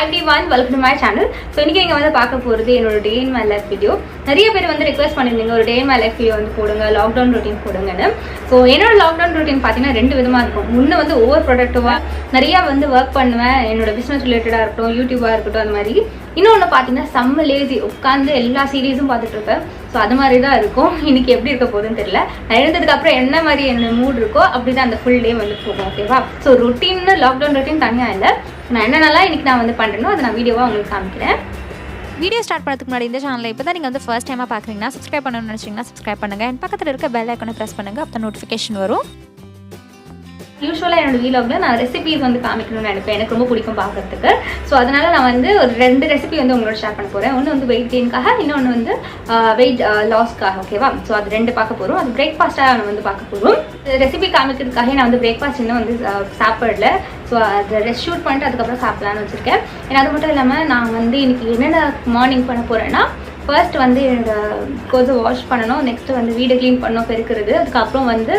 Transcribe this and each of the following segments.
Hi everyone, welcome to my channel. So இன்னைக்கு நீங்க வந்து பார்க்க போறது என்னோட டே இன் மை லைஃப் வீடியோ. நிறைய பேர் வந்து ரிக்வெஸ்ட் பண்ணிருந்தீங்க ஒரு டே இன் மை லைஃப் வீடியோ வந்து போடுங்க, லாக்டவுன் ரொட்டீன் போடுங்கன்னு. ஸோ என்னோட லாக்டவுன் ரொட்டீன் பார்த்தீங்கன்னா ரெண்டு விதமாக இருக்கும். முன்ன வந்து ஓவர் ப்ரொடக்டிவாக நிறையா வந்து ஒர்க் பண்ணுவேன், என்னோட பிஸ்னஸ் ரிலேட்டடாக இருக்கட்டும், யூடியூபாக இருக்கட்டும், அந்த மாதிரி. இன்னொன்று பார்த்தீங்கன்னா செம்ம லேசி, உட்காந்து எல்லா சீரீஸும் பார்த்துட்டு இருப்பேன். ஸோ அது மாதிரி தான் இருக்கும். இன்னைக்கு எப்படி இருக்க போகுதுன்னு தெரியல. நான் எழுந்ததுக்கு அப்புறம் என்ன மாதிரி என்ன மூட் இருக்கோ அப்படி தான் அந்த ஃபுல் டே வந்து போகும். ஓகேவா? ஸோ ரொட்டீன்னு லாக்டவுன் ரொட்டீன் தனியாக இல்லை. நான் என்னென்னலாம் இன்னைக்கு நான் வந்து பண்ணுறேனோ அதை நான் வீடியோவாக உங்களுக்கு காமிக்கிறேன். வீடியோ ஸ்டார்ட் பண்ணுறதுக்கு முன்னாடி இந்த சேனலில் இப்போ தான் நீங்கள் வந்து ஃபர்ஸ்ட் டைமாக பார்க்குறீங்கன்னா சப்ஸ்கிரைப் பண்ணணும்னு நினச்சிங்கன்னா சப்ஸ்கிரைப் பண்ணுங்கள். என் பக்கத்தில் இருக்க பெல் ஐக்கனை ப்ரெஸ் பண்ணுங்கள், அப்போ நோட்டிஃபிகேஷன் வரும். யூஸ்வலாக என்னோட வீலாகில் நான் ரெசிபிஸ் வந்து காமிக்கணும்னு நினைப்பேன். எனக்கு ரொம்ப பிடிக்கும் பார்க்கறதுக்கு. ஸோ அதனால் நான் வந்து ஒரு 2 ரெசிபி வந்து உங்களோட ஷேர் பண்ண போகிறேன். ஒன்று வந்து வெயிட் கெயின்காக, இன்னொன்று வந்து வெயிட் லாஸ்க்காக. ஓகேவா? ஸோ அது 2 பார்க்க போகிறோம். அது பிரேக்ஃபாஸ்ட்டாக நான் வந்து பார்க்க போகிறோம். ரெசிபி காமிக்கிறதுக்காக நான் வந்து பிரேக்ஃபாஸ்ட் இன்னும் வந்து சாப்பிடல. ஸோ அதை ரெஸ்ட் ஷூட் பண்ணிட்டு அதுக்கப்புறம் சாப்பிட்லான்னு வச்சுருக்கேன். ஏன்னா அது மட்டும் இல்லாமல் நான் வந்து இன்றைக்கி என்னென்ன மார்னிங் பண்ண போகிறேன்னா, ஃபர்ஸ்ட் வந்து என்னோடய கொஞ்சம் வாஷ் பண்ணணும், நெக்ஸ்ட்டு வந்து வீடு க்ளீன் பண்ணணும், பெருக்கிறது. அதுக்கப்புறம் வந்து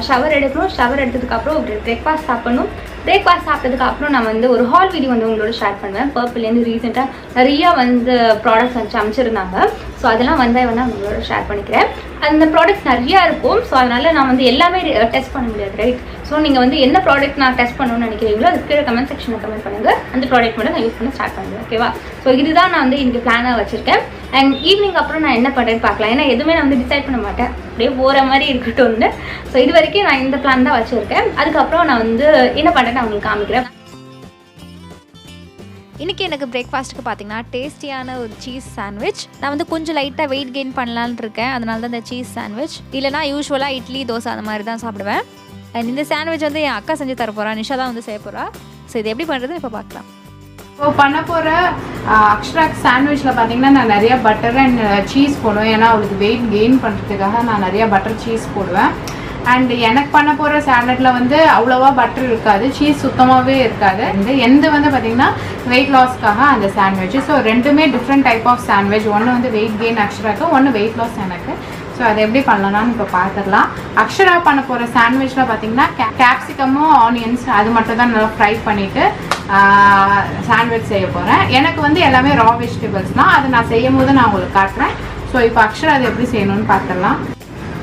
ஷவர் எடுக்கணும். ஷவர் எடுத்ததுக்கப்புறம் பிரேக்ஃபாஸ்ட் சாப்பிடணும். பிரேக்ஃபாஸ்ட் சாப்பிட்டதுக்கப்புறம் நான் வந்து ஒரு ஹால் வீடியோ வந்து உங்களோட ஷேர் பண்ணுவேன். பர்பிள்லேருந்து ரீசெண்டாக நிறையா வந்து ப்ராடக்ட்ஸ் வந்து அமைச்சிருந்தாங்க. ஸோ அதெல்லாம் வந்து நான் உங்களோட ஷேர் பண்ணிக்கிறேன். அந்த ப்ராடக்ட்ஸ் நிறையா இருக்கும். ஸோ அதனால் நான் வந்து எல்லாமே டெஸ்ட் பண்ண முடியாது, ரைட்? ஸோ நீங்கள் வந்து என்ன ப்ராடக்ட் நான் டெஸ்ட் பண்ணணும்னு நினைக்கிறீங்களோ அதுக்கு கீழே கமெண்ட் செக்ஷனில் கமெண்ட் பண்ணுங்கள். அந்த ப்ராடக்ட் மட்டும் நான் யூஸ் பண்ண ஸ்டார்ட் பண்ணுவேன். ஓகேவா? ஸோ இதுதான் நான் வந்து இன்றைக்கி பிளானாக வச்சுருக்கேன். அண்ட் ஈவினிங் அப்புறம் நான் என்ன பண்ணுறேன்னு பார்க்கலாம். ஏன்னா எதுவுமே நான் வந்து டிசைட் பண்ண மாட்டேன், அப்படியே போகிற மாதிரி இருக்கட்டும்னு. ஸோ இது வரைக்கும் நான் இந்த பிளான் தான் வச்சுருக்கேன். அதுக்கப்புறம் நான் வந்து என்ன பண்ணுறேன்னு உங்களுக்கு காமிக்கிறேன். இன்றைக்கி எனக்கு பிரேக்ஃபாஸ்ட்டுக்கு பார்த்தீங்கன்னா டேஸ்டியான ஒரு சீஸ் சாண்ட்விச். நான் வந்து கொஞ்சம் லைட்டாக வெயிட் கெயின் பண்ணலான்னு இருக்கேன், அதனால தான் இந்த சீஸ் சாண்ட்விச். இல்லைனா யூஸ்வலாக இட்லி, தோசை அந்த மாதிரி தான் சாப்பிடுவேன். அண்ட் இந்த சாண்ட்விச் வந்து என் அக்கா செஞ்சு தர போகிறா, நிஷா தான் வந்து செய்ய போகிறா. ஸோ இது எப்படி பண்ணுறதுன்னு இப்போ பார்க்கலாம். இப்போ பண்ண போகிற அக்ஷராக் சாண்ட்விச்சில் பார்த்தீங்கன்னா நான் நிறையா பட்டர் அண்ட் சீஸ் போடுவேன். ஏன்னா அவளுக்கு வெயிட் கெயின் பண்ணுறதுக்காக நான் நிறையா பட்டர் சீஸ் போடுவேன். அண்ட் எனக்கு பண்ண போகிற சாலட்டில் வந்து அவ்வளோவா பட்டர் இருக்காது, சீஸ் சுத்தமாகவே இருக்காது. எந்த வந்து பார்த்திங்கன்னா வெயிட் லாஸ்க்காக அந்த சாண்ட்விச். ஸோ ரெண்டுமே டிஃப்ரெண்ட் டைப் ஆஃப் சாண்ட்விச். ஒன்று வந்து வெயிட் கெயின் அக்ஷராக்கு, ஒன்று வெயிட் லாஸ் எனக்கு. ஸோ அதை எப்படி பண்ணலான்னு இப்போ பார்த்துடலாம். அக்ஷரா பண்ண போகிற சாண்ட்விச்சில் பார்த்திங்கன்னா கேப்சிகமும் ஆனியன்ஸ் அது மட்டும் தான் நல்லா ஃப்ரை பண்ணிவிட்டு சாண்ட்விச் செய்ய போகிறேன். எனக்கு வந்து எல்லாமே ரா வெஜிடபிள்ஸ் தான், அதை நான் செய்யும் போது நான் உங்களுக்கு காட்டுறேன். ஸோ இப்போ அக்ஷரா அதை எப்படி செய்யணும்னு பார்த்துடலாம்.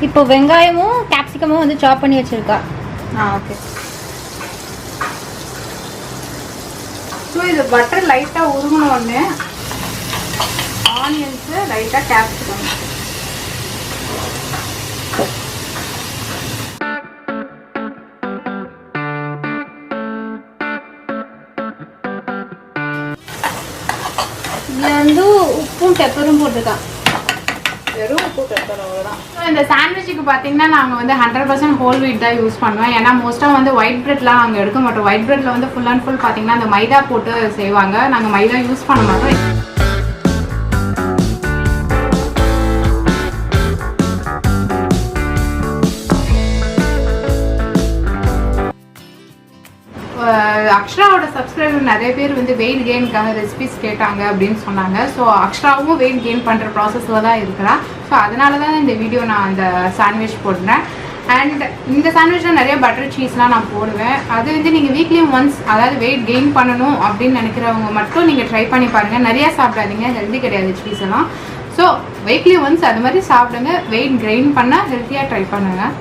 இப்போ வெங்காயமும் கேப்சிகமும் வந்து சாப் பண்ணி வச்சுருக்கா. ஓகே. ஸோ இது பட்டர் லைட்டாக உருகணுன்னு ஆனியன்ஸு லைட்டாக கேப்சிகம் இதில் வந்து உப்பும் பெப்பரும் போட்டிருக்கான். வெறும் உப்பு பெப்பர் அவ்வளோதான். ஸோ இந்த சாண்ட்விச்சுக்கு பார்த்தீங்கன்னா நாங்கள் வந்து 100% ஹோல் வீட் தான் யூஸ் பண்ணுவேன். ஏன்னா மோஸ்ட்டாக வந்து ஒயிட் ப்ரெட்லாம் நாங்கள் எடுக்க மாட்டோம். ஒயிட் ப்ரெட்டில் வந்து ஃபுல் அண்ட் ஃபுல் பார்த்தீங்கன்னா அந்த மைதா போட்டு செய்வாங்க. நாங்கள் மைதா யூஸ் பண்ண மாட்டோம். அக்ஷராவோட சப்ஸ்கிரைபர் நிறைய பேர் வந்து வெயிட் கெயினுக்காக ரெசிபிஸ் கேட்டாங்க அப்படின்னு சொன்னாங்க. ஸோ அக்ஷராவும் வெயிட் கெயின் பண்ணுற ப்ராசஸில் தான் இருக்கிறா. ஸோ அதனால தான் இந்த வீடியோ நான் அந்த சாண்ட்விச் போடுறேன். அண்ட் இந்த சாண்ட்விச்சில் நிறைய பட்டர் சீஸ்லாம் நான் போடுவேன். அது வந்து நீங்கள் வீக்லி ஒன்ஸ், அதாவது வெயிட் கெயின் பண்ணணும் அப்படின்னு நினைக்கிறவங்க மட்டும் நீங்கள் ட்ரை பண்ணி பாருங்கள். நிறையா சாப்பிடாதீங்க, ஹெல்தி கிடையாது சீஸ் எல்லாம். ஸோ வீக்லி ஒன்ஸ் அது மாதிரி சாப்பிடுங்க. வெயிட் கெயின் பண்ண ஹெல்த்தியாக ட்ரை பண்ணுங்கள்.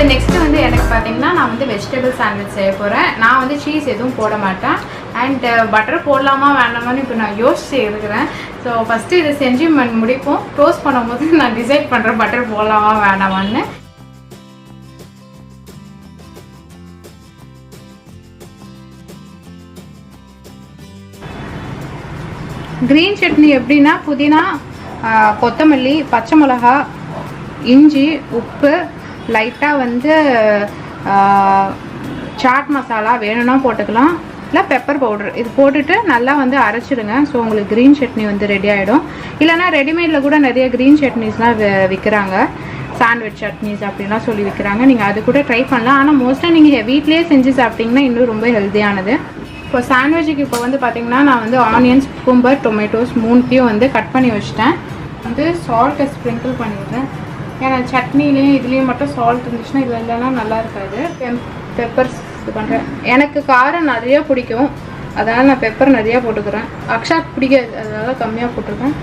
நெக்ஸ்ட்டு வந்து எனக்கு பார்த்தீங்கன்னா நான் வந்து வெஜிடபிள் சாண்ட்விச் செய்ய போகிறேன். நான் வந்து சீஸ் எதுவும் போட மாட்டேன். அண்ட் பட்டர் போடலாமா வேண்டாமான்னு இப்போ நான் யோசிச்சு இருக்கிறேன். ஸோ ஃபஸ்ட்டு இதை செஞ்சு முடிப்போம். டோஸ்ட் பண்ணும்போது நான் டிசைட் பண்ணுறேன் பட்டர் போடலாமா வேண்டாமான்னு. க்ரீன் சட்னி எப்படின்னா புதினா, கொத்தமல்லி, பச்சை மிளகா, இஞ்சி, உப்பு, லைட்டாக வந்து சாட் மசாலா வேணும்னா போட்டுக்கலாம், இல்லை பெப்பர் பவுடர் இது போட்டுட்டு நல்லா வந்து அரைச்சிடுங்க. ஸோ உங்களுக்கு க்ரீன் சட்னி வந்து ரெடி ஆகிடும். இல்லைனா ரெடிமேடில் கூட நிறைய க்ரீன் சட்னிஸ்லாம் விற்கிறாங்க, சாண்ட்விச் சட்னிஸ் அப்படின்லாம் சொல்லி விற்கிறாங்க. நீங்கள் அது கூட ட்ரை பண்ணலாம். ஆனால் மோஸ்ட்டாக நீங்கள் வீட்லேயே செஞ்சு சாப்பிட்டிங்கன்னா இன்னும் ரொம்ப ஹெல்த்தியானது. இப்போ சாண்ட்விச்சுக்கு இப்போ வந்து பார்த்திங்கன்னா நான் வந்து ஆனியன்ஸ், குக்கும்பர், டொமேட்டோஸ் 3த்தையும் வந்து கட் பண்ணி வச்சுட்டேன். வந்து சால்ட்டை ஸ்ப்ரிங்கிள் பண்ணிடுறேன். ஏன்னா சட்னிலையும் இதுலேயும் மட்டும் சால்ட் இருந்துச்சுன்னா இது இல்லைன்னா நல்லா இருக்காது. பெப்பர்ஸ் இது பண்ணுறேன். எனக்கு காரம் நிறையா பிடிக்கும், அதனால் நான் பெப்பர் நிறையா போட்டுக்கிறேன். அக்ஷாக்கு பிடிக்காது, அதனால் கம்மியாக போட்டிருக்கேன்.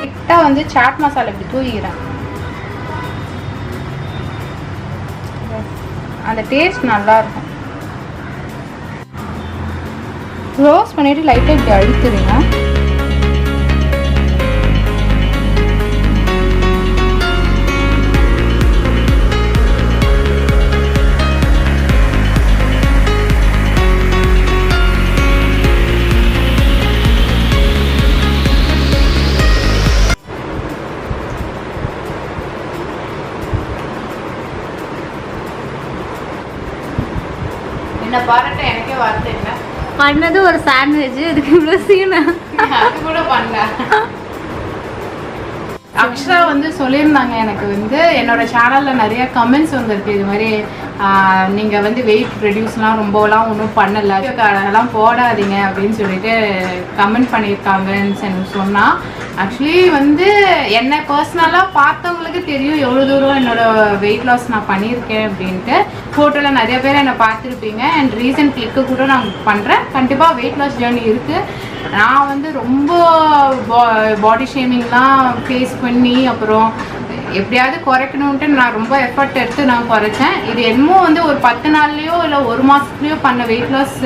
கிட்ட வந்து சாட் மசாலா இப்படி தூவிக்கிறேன். அந்த டேஸ்ட் நல்லா இருக்கும். ரோஸ்ட் பண்ணிட்டு லைட்டாக இப்படி அழுத்துறீங்க. என்ன பாராட்ட எனக்கே வார்த்தை இல்லை. பண்ணது ஒரு சாண்ட்விச், இதுக்கு இவ்வளோ சீனா அது கூட பண்ணல. அக்ஷரா வந்து சொல்லியிருந்தாங்க, எனக்கு வந்து என்னோட சேனலில் நிறைய கமெண்ட்ஸ் வந்திருக்கு, இது மாதிரி நீங்கள் வந்து வெயிட் ரெடியூஸ்லாம் ரொம்பலாம் ஒன்றும் பண்ணலை, அதெல்லாம் போடாதீங்க அப்படின்னு சொல்லிட்டு கமெண்ட் பண்ணியிருக்காங்கன்னு சொன்னால். ஆக்சுவலி வந்து என்னை பர்சனலாக பார்த்தவங்களுக்கு தெரியும் எவ்வளோ தூரம் என்னோடய வெயிட் லாஸ் நான் பண்ணியிருக்கேன் அப்படின்ட்டு. ஃபோட்டோவில் நிறைய பேர் என்னை பார்த்துருப்பீங்க. அண்ட் ரீசன்ட் கிளிக்கு கூட நான் பண்ணுறேன். கண்டிப்பாக வெயிட் லாஸ் ஜேர்னி இருக்குது. நான் வந்து ரொம்ப பாடி ஷேமிங்லாம் ஃபேஸ் பண்ணி அப்புறம் எப்படியாவது குறைக்கணுன்ட்டு நான் ரொம்ப எஃபர்ட் எடுத்து நான் குறைச்சேன். இது என்னமோ வந்து ஒரு 10 நாள்லேயோ இல்லை ஒரு மாதத்துலேயோ பண்ண வெயிட் லாஸ்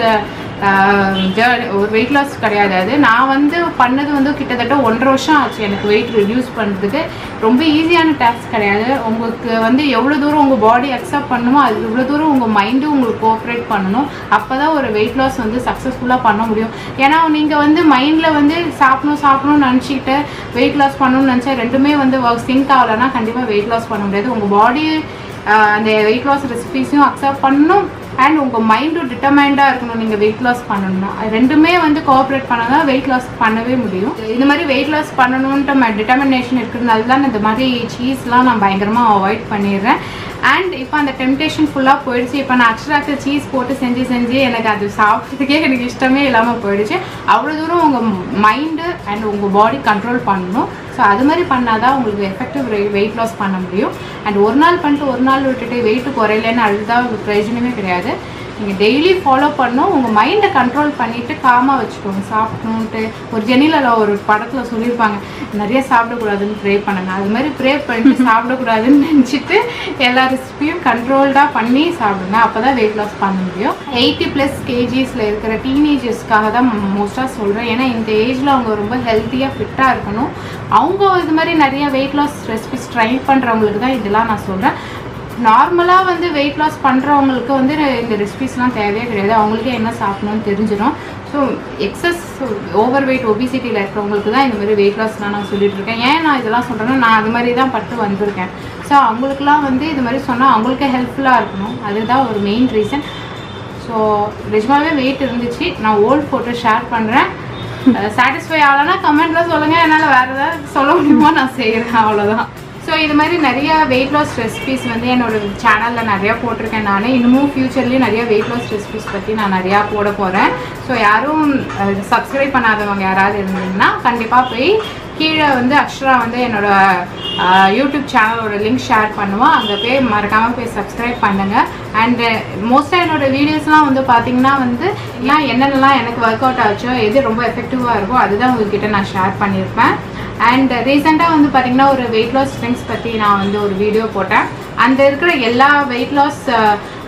ஒரு வெயிட் லாஸ் கிடையாது. அது நான் வந்து பண்ணது வந்து கிட்டத்தட்ட 1.5 வருஷம் ஆச்சு எனக்கு வெயிட் ரெடியூஸ் பண்ணுறதுக்கு. ரொம்ப ஈஸியான டாஸ்க் கிடையாது. உங்களுக்கு வந்து எவ்வளோ தூரம் உங்கள் பாடி அக்செப்ட் பண்ணணுமோ அது எவ்வளோ தூரம் உங்கள் மைண்டும் உங்களுக்கு கோஆப்ரேட் பண்ணணும். அப்போ தான் ஒரு வெயிட் லாஸ் வந்து சக்ஸஸ்ஃபுல்லாக பண்ண முடியும். ஏன்னா நீங்கள் வந்து மைண்டில் வந்து சாப்பிடணும்னு நினச்சிக்கிட்டு வெயிட் லாஸ் பண்ணணும்னு நினச்சா ரெண்டுமே வந்து சிங்க் ஆகலைன்னா கண்டிப்பாக வெயிட் லாஸ் பண்ண முடியாது. உங்கள் பாடி அந்த வெயிட் லாஸ் ரெசிபீஸையும் அக்செப்ட் பண்ணணும் அண்ட் உங்கள் மைண்டும் டிட்டர்மைண்டாக இருக்கணும். நீங்கள் வெயிட் லாஸ் பண்ணணும்னா ரெண்டுமே வந்து கோஆப்ரேட் பண்ணால் தான் வெயிட் லாஸ் பண்ணவே முடியும். இந்த மாதிரி வெயிட் லாஸ் பண்ணணுன்ட்டு டிட்டர்மினேஷன் இருக்கிறதுனால தான் இந்த மாதிரி சீஸ்லாம் நான் பயங்கரமாக அவாய்ட் பண்ணிடுறேன். அண்ட் இப்போ அந்த டெம்டேஷன் ஃபுல்லாக போயிடுச்சு. இப்போ நான் அக்ஷராக்கு சீஸ் போட்டு செஞ்சு எனக்கு அது சாப்பிட்றதுக்கே எனக்கு இஷ்டமே இல்லாமல் போயிடுச்சு. அவ்வளோ தூரம் உங்கள் மைண்டு அண்ட் உங்கள் பாடி கண்ட்ரோல் பண்ணணும். ஸோ அது மாதிரி பண்ணால் தான் உங்களுக்கு எஃபெக்டிவ் வெயிட் லாஸ் பண்ண முடியும். அண்ட் ஒரு நாள் பண்ணிட்டு ஒரு நாள் விட்டுட்டு வெயிட்டு குறையலன்னு அதுதான் ஒரு பிரயோஜனமே கிடையாது. நீங்கள் டெய்லி ஃபாலோ பண்ணணும். உங்கள் மைண்டை கண்ட்ரோல் பண்ணிவிட்டு காமாக வச்சுக்கோங்க. சாப்பிடணுன்ட்டு ஒரு ஜெனியில் ஒரு படத்தில் சொல்லியிருப்பாங்க, நிறைய சாப்பிடக்கூடாதுன்னு ப்ரே பண்ணுங்க. அது மாதிரி ப்ரே பண்ணிட்டு சாப்பிடக்கூடாதுன்னு நினச்சிட்டு எல்லா ரெசிபியும் கண்ட்ரோல்டாக பண்ணி சாப்பிடுங்க. அப்போ தான் வெயிட் லாஸ் பண்ண முடியும். 80+ kgsல இருக்கிற டீனேஜர்ஸ்க்காக தான் மோஸ்ட்டாக சொல்கிறேன். ஏன்னா இந்த ஏஜில் அவங்க ரொம்ப ஹெல்த்தியாக ஃபிட்டாக இருக்கணும். அவங்க இது மாதிரி நிறைய வெயிட் லாஸ் ரெசிபிஸ் ட்ரை பண்ணுறவங்களுக்கு தான் இதெல்லாம் நான் சொல்கிறேன். நார்மலாக வந்து வெயிட் லாஸ் பண்ணுறவங்களுக்கு வந்து இந்த ரெசிபிஸ்லாம் தேவையே கிடையாது. அவங்களுக்கே என்ன சாப்பிடணும்னு தெரிஞ்சிடும். ஸோ எக்ஸஸ் ஓவர் வெயிட் ஒபிசிட்டியில் இருக்கிறவங்களுக்கு தான் இந்த மாதிரி வெயிட் லாஸ்லாம் நான் சொல்லிட்டுருக்கேன். ஏன் நான் இதெல்லாம் சொல்கிறேன்னா நான் அது மாதிரி தான் பட்டு வந்திருக்கேன். ஸோ அவங்களுக்குலாம் வந்து இது மாதிரி சொன்னால் அவங்களுக்கே ஹெல்ப்ஃபுல்லாக இருக்கணும். அதுதான் ஒரு மெயின் ரீசன். ஸோ நிஜமாகவே வெயிட் இருந்துச்சு. நான் ஓல்ட் ஃபோட்டோ ஷேர் பண்ணுறேன். சாட்டிஸ்ஃபை ஆகலைன்னா கமெண்ட்டில் சொல்லுங்கள். என்னால் வேறு ஏதாவது சொல்ல முடியுமோ நான் செய்கிறேன், அவ்வளோதான். ஸோ இது மாதிரி நிறையா வெயிட் லாஸ் ரெசிபிஸ் வந்து என்னோடய சேனலில் நிறையா போட்டிருக்கேன். நான் இன்னமும் ஃப்யூச்சர்லேயும் நிறையா வெயிட் லாஸ் ரெசிபிஸ் பற்றி நான் நிறையா போட போகிறேன். ஸோ யாரும் சப்ஸ்கிரைப் பண்ணாதவங்க யாராவது இருந்தீங்கன்னா கண்டிப்பாக போய் கீழே வந்து அக்ஷரா வந்து என்னோடய யூடியூப் சேனலோட லிங்க் ஷேர் பண்ணுவோம். அங்கே போய் மறக்காமல் போய் சப்ஸ்கிரைப் பண்ணுங்கள். அண்டு மோஸ்ட்டாக என்னோடய வீடியோஸ்லாம் வந்து பார்த்திங்கன்னா வந்து என்னென்னலாம் எனக்கு ஒர்க் அவுட் ஆச்சோ எது ரொம்ப எஃபெக்டிவாக இருக்கோ அதுதான் உங்கள்கிட்ட நான் ஷேர் பண்ணியிருப்பேன். அண்ட் ரீசெண்டாக வந்து பார்த்திங்கன்னா ஒரு வெயிட் லாஸ் ட்ரிங்க்ஸ் பற்றி நான் வந்து ஒரு வீடியோ போட்டேன். அந்த இருக்கிற எல்லா வெயிட் லாஸ்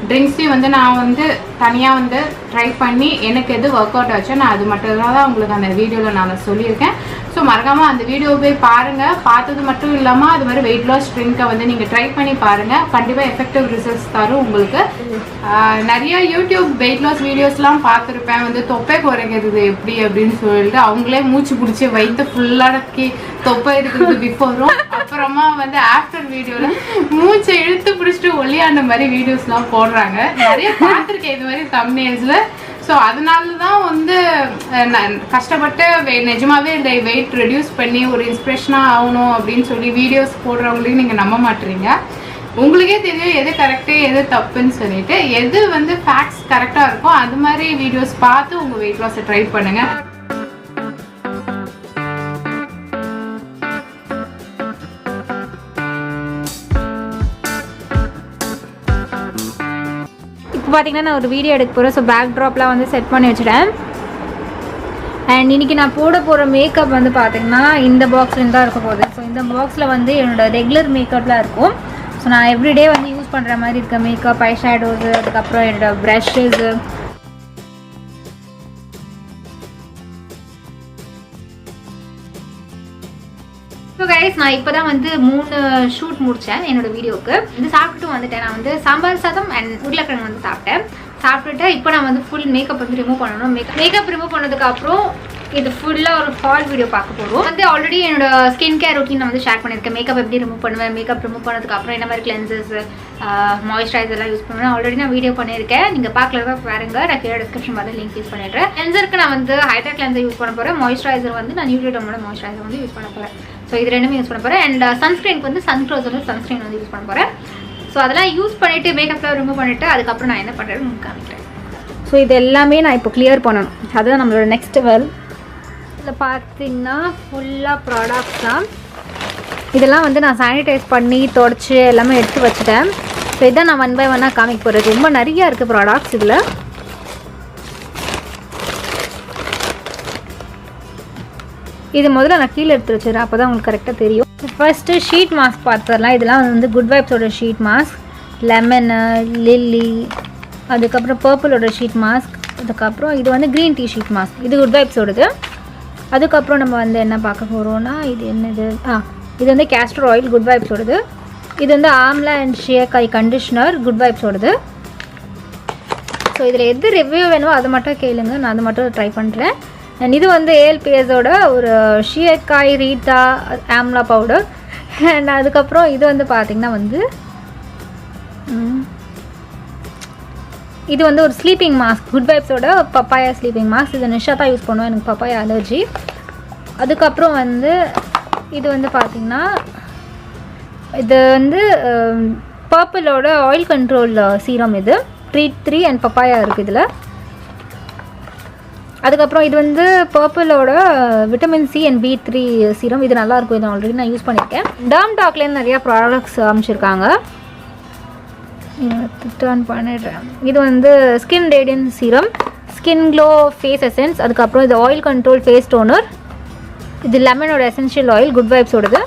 ட்ரிங்க்ஸையும் வந்து நான் வந்து தனியாக வந்து ட்ரை பண்ணி எனக்கு எது ஒர்க் அவுட் ஆச்சோ நான் அது மட்டும் தான் உங்களுக்கு அந்த வீடியோவில் நான் சொல்லியிருக்கேன். ஸோ மறக்காமல் அந்த வீடியோ போய் பாருங்கள். பார்த்தது மட்டும் இல்லாமல் அது மாதிரி வெயிட் லாஸ் ட்ரிங்கை வந்து நீங்கள் ட்ரை பண்ணி பாருங்கள். கண்டிப்பாக எஃபெக்டிவ் ரிசல்ட்ஸ் தரும் உங்களுக்கு. நிறைய யூடியூப் வெயிட் லாஸ் வீடியோஸ்லாம் பார்த்துருப்பேன், வந்து தொப்பை குறைக்கிறது எப்படி அப்படின்னு சொல்லிட்டு அவங்களே மூச்சு பிடிச்சி வயிற்று ஃபுல்லாக தொப்பை இருக்கிறது பிஃபோரும், அப்புறமா வந்து ஆஃப்டர் வீடியோவில் மூச்சை இழுத்து பிடிச்சிட்டு ஒல்லியாண்ட மாதிரி வீடியோஸ்லாம் போடுறாங்க. நிறைய பார்த்துருக்கேன் இது மாதிரி தம்ப்நெயில்ஸில். ஸோ அதனால தான் வந்து கஷ்டப்பட்டு நிஜமாவே இந்த வெயிட் ரெடியூஸ் பண்ணி ஒரு இன்ஸ்பிரேஷனாக ஆகணும் அப்படின்னு சொல்லி வீடியோஸ் போடுறவங்களையும் நீங்கள் நம்ப மாட்டீங்க. உங்களுக்கே தெரியும் எது கரெக்டு எது தப்புன்னு சொல்லிட்டு. எது வந்து ஃபேக்ட்ஸ் கரெக்டாக இருக்கோ அது மாதிரி வீடியோஸ் பார்த்து உங்கள் வெயிட் லாஸை ட்ரை பண்ணுங்கள். பார்த்தீங்கன்னா நான் ஒரு வீடியோ எடுக்க போகிறேன். ஸோ பேக் ட்ராப்லாம் வந்து செட் பண்ணி வச்சுட்டேன். அண்ட் இன்றைக்கி நான் போட போகிற மேக்கப் வந்து பார்த்திங்கன்னா இந்த பாக்ஸ்லேருந்து தான் இருக்க போகுது. ஸோ இந்த பாக்ஸில் வந்து என்னோடய ரெகுலர் மேக்கப்லாம் இருக்கும். ஸோ நான் எவ்ரிடே வந்து யூஸ் பண்ணுற மாதிரி இருக்க மேக்கப், ஐ ஷேடோஸு, அதுக்கப்புறம் என்னோடய ப்ரஷ்ஷஸு. ஸோ கைஸ், நான் இப்போ தான் வந்து 3 ஷூட் முடித்தேன் என்னோடய வீடியோவுக்கு. இது சாப்பிட்டு வந்துட்டேன். நான் வந்து சாம்பார் சாதம் அண்ட் உருளைக்கிழங்கு வந்து சாப்பிட்டுட்டு இப்போ நான் வந்து ஃபுல் மேக்கப் வந்து ரிமூவ் பண்ணணும். மேக்கப் ரிமூவ் பண்ணதுக்கப்புறம் இது ஃபுல்லாக ஒரு ஹால் வீடியோ பார்க்க போகிறோம். வந்து ஆல்ரெடி என்னோட ஸ்கின் கேர் ரொட்டீன் நான் வந்து ஷேர் பண்ணியிருக்கேன். மேக்கப் எப்படி ரிமூவ் பண்ணுவேன், மேக்கப் ரிமூவ் பண்ணதுக்கப்புறம் என்ன மாதிரி கிளென்சஸ், மாய்ஸ்சரைசர்லாம் யூஸ் பண்ணுவேன். ஆல்ரெடி நான் வீடியோ பண்ணியிருக்கேன். நீங்கள் பார்க்கல பாருங்க, நான் கீழே டிஸ்கிரிப்ஷன் பார்த்து லிங்க் யூஸ் பண்ணிடுறேன். கிளென்சருக்கு நான் வந்து ஹைட்ரா கிளென்சர் யூஸ் பண்ண போகிறேன். மாய்ஸ்சரைசர் வந்து நான் நியூட்ரிடமோட மாய்ஸ்சரைசர் வந்து யூஸ் பண்ண போகிறேன். ஸோ இது ரெண்டுமே யூஸ் பண்ண போகிறேன். அண்ட் சன்ஸ்க்ரீனுக்கு வந்து சன்க்ளோஸோட சன்ஸ்க்ரீன் வந்து யூஸ் பண்ண போகிறேன். ஸோ அதெல்லாம் யூஸ் பண்ணிவிட்டு மேக்கப்லாம் ரிமூவ் பண்ணிவிட்டு அதுக்கப்புறம் நான் என்ன பண்ணுறேன்னு உங்களுக்கு காமிக்கிறேன். ஸோ இது எல்லாமே நான் இப்போ கிளியர் பண்ணணும். அதுதான் நம்மளோட நெக்ஸ்ட் வெல். இதில் பார்த்தீங்கன்னா ஃபுல்லாக ப்ராடக்ட்ஸ் தான். இதெல்லாம் வந்து நான் சானிடைஸ் பண்ணி தொடச்சி எல்லாமே எடுத்து வச்சுட்டேன். ஸோ இதான் நான் 1 by 1 காமிக்க போகிறது. ரொம்ப நிறையா இருக்குது ப்ராடக்ட்ஸ் இதில். இது முதல்ல நான் கீழே எடுத்து வச்சுருக்கேன், அப்போ தான் உங்களுக்கு கரெக்டாக தெரியும். ஃபர்ஸ்ட்டு ஷீட் மாஸ்க் பார்த்துடலாம். இதெல்லாம் வந்து குட் வைப்ஸோட ஷீட் மாஸ்க், லெமனு, லில்லி, அதுக்கப்புறம் பர்பிளோட ஷீட் மாஸ்க், அதுக்கப்புறம் இது வந்து க்ரீன் டீ ஷீட் மாஸ்க். இது குட் வைப்ஸோடது. அதுக்கப்புறம் நம்ம வந்து என்ன பார்க்க போகிறோன்னா, இது என்னது, இது வந்து கேஸ்டர் ஆயில் குட் வைப்ஸோடது. இது வந்து amla and shikakai conditioner Good வைப்ஸோடது. ஸோ இதில் எது ரிவ்யூ வேணுமோ அதை மட்டும் கேளுங்க, நான் அதை மட்டும் ட்ரை பண்ணுறேன். அண்ட் இது வந்து ALPSோட ஒரு ஷியக்காய் ரீட்டா ஆம்லா பவுடர். அண்ட் அதுக்கப்புறம் இது வந்து பார்த்திங்கன்னா வந்து இது வந்து ஒரு ஸ்லீப்பிங் மாஸ்க் குட் வைப்ஸோட பப்பாயா ஸ்லீப்பிங் மாஸ்க். இது நிஷா தான் யூஸ் பண்ணுவேன், எனக்கு பப்பாயா அலர்ஜி. அதுக்கப்புறம் வந்து இது வந்து பார்த்திங்கன்னா இது வந்து பர்பிளோட ஆயில் கண்ட்ரோல் சீரம். இது ட்ரீ அண்ட் பப்பாயா இருக்குது இதில். அதுக்கப்புறம் இது வந்து பர்பிளோட vitamin C and B3 serum. இது நல்லாயிருக்கும், இது ஆல்ரெடி நான் யூஸ் பண்ணியிருக்கேன். டர்ம் டாக்லேருந்து நிறையா ப்ராடக்ட்ஸ் அமைச்சிருக்காங்க, டர்ன் பண்ணிடுறேன். இது வந்து skin radiance serum, skin glow face essence, அதுக்கப்புறம் இது ஆயில் கண்ட்ரோல் ஃபேஸ் டோனர். இது லெமனோட எசென்ஷியல் ஆயில் குட் வைப்ஸோடது.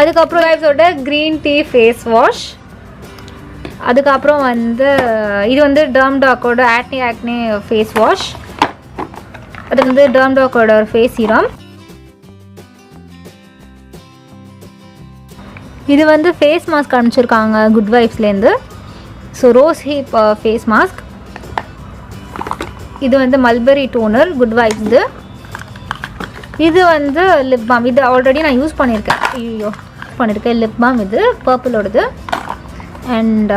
அதுக்கப்புறம் வைப்ஸோட க்ரீன் டீ ஃபேஸ் வாஷ். அதுக்கப்புறம் வந்து இது வந்து டர்ம் டாக்கோட ஆக்னே ஃபேஸ் வாஷ். அது வந்து டர்ம் டாக்கோட ஒரு ஃபேஸ் சீரம். இது வந்து ஃபேஸ் மாஸ்க் அனுப்பிச்சிருக்காங்க குட் வைப்ஸ்லேருந்து. So rose hip face mask. இது வந்து மல்பெரி டோனர் குட் வைப்ஸ். இது வந்து லிப் பாம். இது ஆல்ரெடி நான் யூஸ் பண்ணியிருக்கேன் லிப் பாம். இது பர்பிளோடது. அண்ட்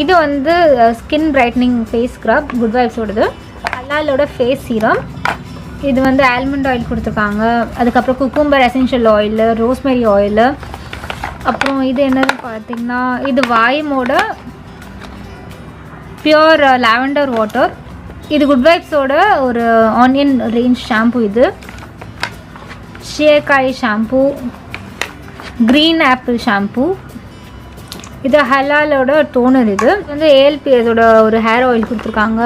இது வந்து skin brightening face scrub Good வைப்ஸோடது. ஹலாலோட ஃபேஸ் சீரம். இது வந்து ஆல்மண்ட் ஆயில் கொடுத்துருக்காங்க. அதுக்கப்புறம் cucumber essential oil, rosemary oil. அப்புறம் இது என்னது பார்த்திங்கன்னா இது வாய்மோட பியூர் லாவெண்டர் வாட்டர். இது குட் வைப்ஸோட ஒரு ஆனியன் ரேஞ்ச் ஷாம்பு. இது shikakai shampoo, green apple shampoo. இது ஹலாலோட டோனர். இது வந்து ALPSோட ஒரு ஹேர் ஆயில் கொடுத்துருக்காங்க.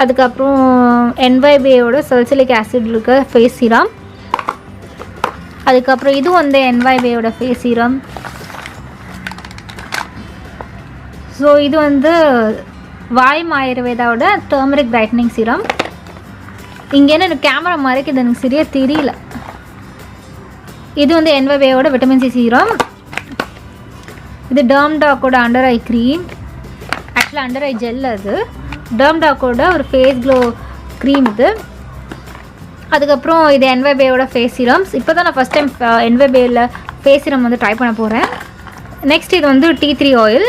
அதுக்கப்புறம் NYBAயோட சல்சிலிக் ஆசிட் இருக்க ஃபேஸ் சீரம். அதுக்கப்புறம் இது வந்து NYBAயோட ஃபேஸ் சீரம். ஸோ இது வந்து வாய்ம் ஆயுர்வேதாவோட டர்மரிக் பிரைட்னிங் சீரம். இங்கே என்ன எனக்கு கேமரா மறைக்குது, எனக்கு சரியாக தெரியல. இது வந்து என்வைபேயோட விட்டமின் சி சீரம். இது டர்ம்டாக்கோட அண்டர் ஐ க்ரீம். ஆக்சுவலாக அண்டர் ஐ ஜெல். அது டர்ம்டாக்கோட ஒரு ஃபேஸ் க்ளோ க்ரீம் இது. அதுக்கப்புறம் இது என்வைபேயோட ஃபேஸ் சீரம்ஸ். இப்போ தான் நான் ஃபஸ்ட் டைம் என்வைபேயில் ஃபேஸ் சீரம் வந்து ட்ரை பண்ண போகிறேன். நெக்ஸ்ட் இது வந்து T3 ஆயில்.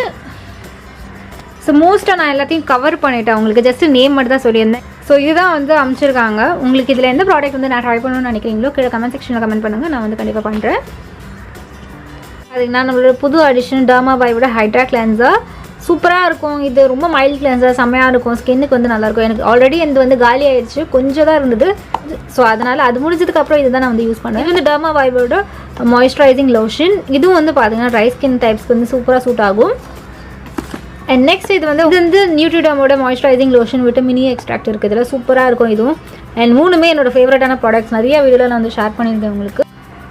ஸோ மோஸ்ட்டாக நான் எல்லாத்தையும் கவர் பண்ணிட்டேன், உங்களுக்கு ஜஸ்ட் நேம் மட்டும் தான் சொல்லியிருந்தேன். ஸோ இதுதான் வந்து அமைச்சிருக்காங்க. உங்களுக்கு இதில் எந்த ப்ராடக்ட் வந்து நான் ட்ரை பண்ணணும்னு நினைக்கிறீங்களோ கீழே கமெண்ட் செக்ஷனில் கமெண்ட் பண்ணுங்கள், நான் வந்து கண்டிப்பாக பண்ணுறேன். அதுக்கு நான் நம்மளோட புது அடிஷன் டர்மாபாயோட ஹைட்ரா கிளென்சர். சூப்பராக இருக்கும். இது ரொம்ப மைல்ட் கிளென்சர், செம்மையாக இருக்கும். ஸ்கின்னுக்கு வந்து நல்லாயிருக்கும். எனக்கு ஆல்ரெடி இது வந்து காலி ஆயிடுச்சு, கொஞ்சம் தான் இருந்தது. ஸோ அதனால் அது முடிஞ்சதுக்கப்புறம் இதுதான் நான் வந்து யூஸ் பண்ணுவேன். இது வந்து டர்மாபாயோட மாய்ஸ்சரைசிங் லோஷன். இதுவும் வந்து பார்த்தீங்கன்னா ட்ரை ஸ்கின் டைப்ஸ்க்கு வந்து சூப்பராக சூட் ஆகும். அண்ட் நெக்ஸ்ட் இது வந்து நியூட்ரிடமோட moisturising lotion vitamin E extract இருக்குது. இதில் சூப்பராக இருக்கும் இதுவும். அண்ட் மூணுமே என்னோடய ஃபேவரட்டான ப்ராடக்ட்ஸ். நிறைய வீடியோவில் நான் வந்து ஷேர் பண்ணியிருக்கேன் உங்களுக்கு.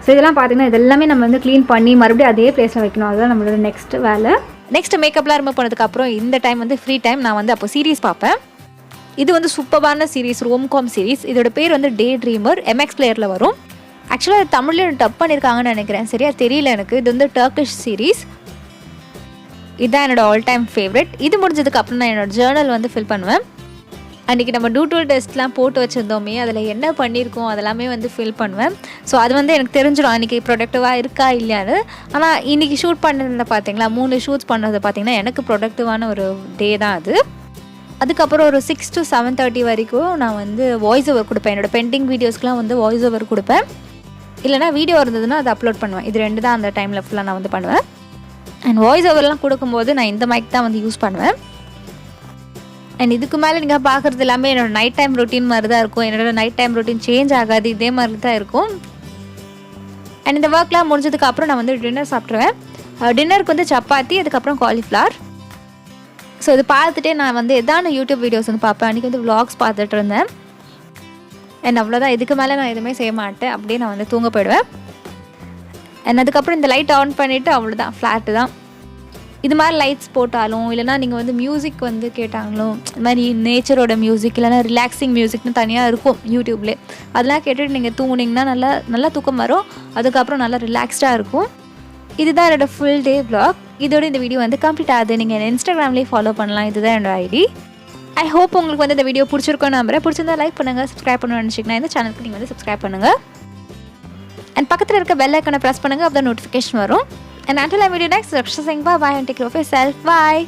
ஸோ இதெல்லாம் பார்த்தீங்கன்னா இதெல்லாமே நம்ம வந்து க்ளீன் பண்ணி மறுபடியும் அதே பிளேஸில் வைக்கணும். அதுதான் நம்மளோட நெக்ஸ்ட் வேலை. நெக்ஸ்ட் மேக்கப்லாம் ரிமூவ் பண்ணதுக்கப்புறம் இந்த டைம் வந்து ஃப்ரீ டைம் நான் வந்து அப்போ சீரீஸ் பார்ப்பேன். இது வந்து சூப்பரான சீரீஸ், ரோம்காம் சீரீஸ். இதோட பேர் வந்து டே ட்ரீமர். MX பிளேயரில் வரும். ஆக்சுவலாக தமிழ்லையும் டப் பண்ணியிருக்காங்கன்னு நினைக்கிறேன், சரியா தெரியல எனக்கு. இது வந்து டர்க்கிஷ் சீரீஸ். இதுதான் என்னோட ஆல் டைம் ஃபேவரட். இது முடிஞ்சதுக்கப்புறம் நான் என்னோடய ஜேர்னல் வந்து ஃபில் பண்ணுவேன். அன்றைக்கி நம்ம டூட்டூல் டெஸ்ட்லாம் போட்டு வச்சுருந்தோமே, அதில் என்ன பண்ணியிருக்கோம் அதெல்லாமே வந்து ஃபில் பண்ணுவேன். ஸோ அது வந்து எனக்கு தெரிஞ்சிடும் அன்றைக்கி ப்ரொடக்டிவாக இருக்கா இல்லையான்னு. ஆனால் இன்றைக்கி ஷூட் பண்ணதில் பார்த்தீங்களா 3 ஷூட்ஸ் பண்ணது பார்த்திங்கன்னா எனக்கு ப்ரொடக்டிவான ஒரு டே தான் அது. அதுக்கப்புறம் ஒரு 6 to 7:30 வரைக்கும் நான் வந்து வாய்ஸ் ஓவர் கொடுப்பேன். என்னோடய பெண்டிங் வீடியோஸ்க்குலாம் வந்து வாய்ஸ் ஓவர் கொடுப்பேன். இல்லைனா வீடியோ இருந்ததுன்னா அதை அப்லோட் பண்ணுவேன். இது 2 தான் அந்த டைமில் ஃபுல்லாக நான் வந்து பண்ணுவேன். அண்ட் வாய்ஸ் ஓவர்லாம் கொடுக்கும்போது நான் இந்த மைக் தான் வந்து யூஸ் பண்ணுவேன். அண்ட் இதுக்கு மேலே நீங்கள் பார்க்குறது எல்லாமே என்னோடய நைட் டைம் ரொட்டீன் மாதிரி தான் இருக்கும். என்னோடய நைட் டைம் ரொட்டீன் சேஞ்ச் ஆகாது, இதே மாதிரி தான் இருக்கும். அண்ட் இந்த ஒர்க்லாம் முடிஞ்சதுக்கப்புறம் நான் வந்து டின்னர் சாப்பிட்ருவேன். டின்னருக்கு வந்து சப்பாத்தி, அதுக்கப்புறம் காலிஃப்ளவர். ஸோ இது பார்த்துட்டே நான் வந்து எதான யூடியூப் வீடியோஸ் வந்து பார்ப்பேன். அன்றைக்கி வந்து vlogs பார்த்துட்டு இருந்தேன். அண்ட் அவ்வளோதான், இதுக்கு மேலே நான் எதுவுமே செய்ய மாட்டேன். அப்படியே நான் வந்து தூங்க போயிடுவேன். அண்ட் அதுக்கப்புறம் இந்த லைட் ஆன் பண்ணிவிட்டு அவ்வளோதான், ஃப்ளாட்டு தான். இது மாதிரி லைட்ஸ் போட்டாலும் இல்லைனா நீங்கள் வந்து மியூசிக் வந்து கேட்டாங்களும், இது மாதிரி நேச்சரோட மியூசிக் இல்லைனா ரிலாக்ஸிங் மியூசிக்னு தனியாக இருக்கும் யூடியூப்லேயே. அதெல்லாம் கேட்டுட்டு நீங்கள் தூங்குனீங்கன்னா நல்லா தூக்கம் வரும். அதுக்கப்புறம் நல்லா ரிலாக்ஸ்டாக இருக்கும். இதுதான் என்னோடய ஃபுல் டே vlog. இதோட இந்த வீடியோ வந்து கம்ப்ளீட் ஆகுது. நீங்கள் என்ன இன்ஸ்டாகிராம்லேயே ஃபாலோ பண்ணலாம். இதுதான் என்னோட ஐடி. ஐ ஹோப் உங்களுக்கு வந்து இந்த வீடியோ பிடிச்சிருக்கோம் நம்புறேன். பிடிச்சிருந்தா லைக் பண்ணுங்கள், சப்ஸ்கிரைப் பண்ணணும்னு நினச்சிங்கன்னா இந்த சேனலுக்கு நீங்கள் வந்து சப்ஸ்கிரைப் பண்ணுங்கள். அண்ட் பக்கத்தில் இருக்க பெல் ஐக்கானை ப்ரெஸ் பண்ணுங்கள், அப்போ தான் நோட்டிஃபிகேஷன் வரும். And until I meet you next, Raksha saying bye-bye and take care of yourself. Bye.